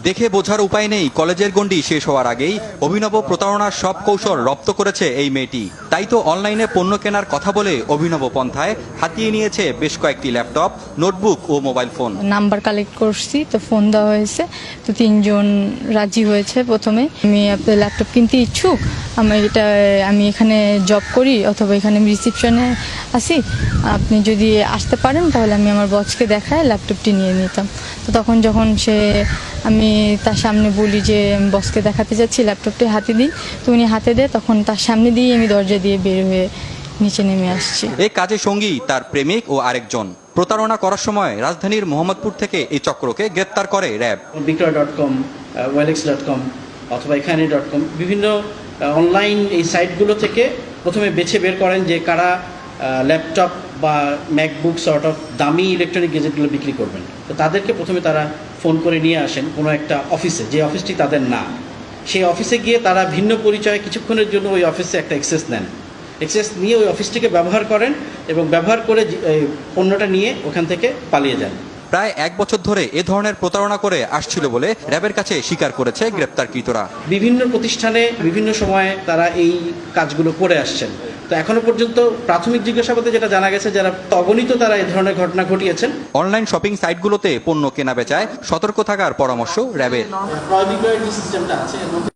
দেখে বোঝার উপায় নেই, কলেজের গণ্ডি শেষ হওয়ার আগেই অভিনব প্রতারণার সব কৌশল রপ্ত করেছে এই মেয়েটি। তাই তো অনলাইনে পণ্য কেনার কথা বলে অভিনব পন্থায় হাতিয়ে নিয়েছে বেশ কয়েকটি ল্যাপটপ, নোটবুক ও মোবাইল ফোন। নাম্বার কালেক্ট করছি, তো ফোন দেওয়া হয়েছে, তো 3 জন রাজি হয়েছে। প্রথমে আমি আপনার ল্যাপটপ কিনতে ইচ্ছুক, আমি এখানে জব করি অথবা এখানে রিসিপশনে আসি, আপনি যদি আসতে পারেন তাহলে আমি আমার বসকে দেখায় ল্যাপটপটি নিয়ে নিতাম। তো তখন যখন আমি তার সামনে বলি যে বসকে দেখাতে যাচ্ছি, ল্যাপটপটি হাতে দিই, তো উনি হাতে দেয়, তখন তার সামনে দিয়ে আমি দরজা দিয়ে বের হয়ে নিচে নেমে আসছি। এই কাজে সঙ্গী তার প্রেমিক ও আরেকজন। প্রতারণা করার সময় রাজধানীর মোহাম্মদপুর থেকে এই চক্রকে গ্রেপ্তার করে র্যাব। বিক্রয়.com, ওয়েলেক্স.com অথবা এখানে.com বিভিন্ন অনলাইন এই সাইটগুলো থেকে প্রথমে বেছে বের করেন যে কারা ল্যাপটপ বা ম্যাকবুক সর্ট অফ দামি ইলেকট্রনিক গেজেটগুলো বিক্রি করবেন। তো তাদেরকে প্রথমে তারা ফোন করে নিয়ে আসেন কোনো একটা অফিসে, যে অফিসটি তাদের না, সেই অফিসে গিয়ে তারা ভিন্ন পরিচয়ে কিছুক্ষণের জন্য ওই অফিসে একটা অ্যাক্সেস নেন। অ্যাক্সেস নিয়ে ওই অফিসটিকে ব্যবহার করেন এবং ব্যবহার করে পণ্যটা নিয়ে ওখান থেকে পালিয়ে যান। প্রায় 1 বছর ধরে এ ধরনের প্রতারণা করে আসছিল বলে র্যাবের কাছে স্বীকার করেছে গ্রেপ্তারকৃতরা। বিভিন্ন প্রতিষ্ঠানে বিভিন্ন সময়ে তারা এই কাজগুলো করে আসছেন। তো এখনো পর্যন্ত প্রাথমিক জিজ্ঞাসাবাদে যেটা জানা গেছে, যারা অগণিত তারা এই ধরনের ঘটনা ঘটিয়েছেন। অনলাইন শপিং সাইটগুলোতে পণ্য কেনা বেচায় সতর্ক থাকার পরামর্শ র্যাবের। ক্রয় বিক্রয়ের যে সিস্টেমটা আছে এর মধ্যে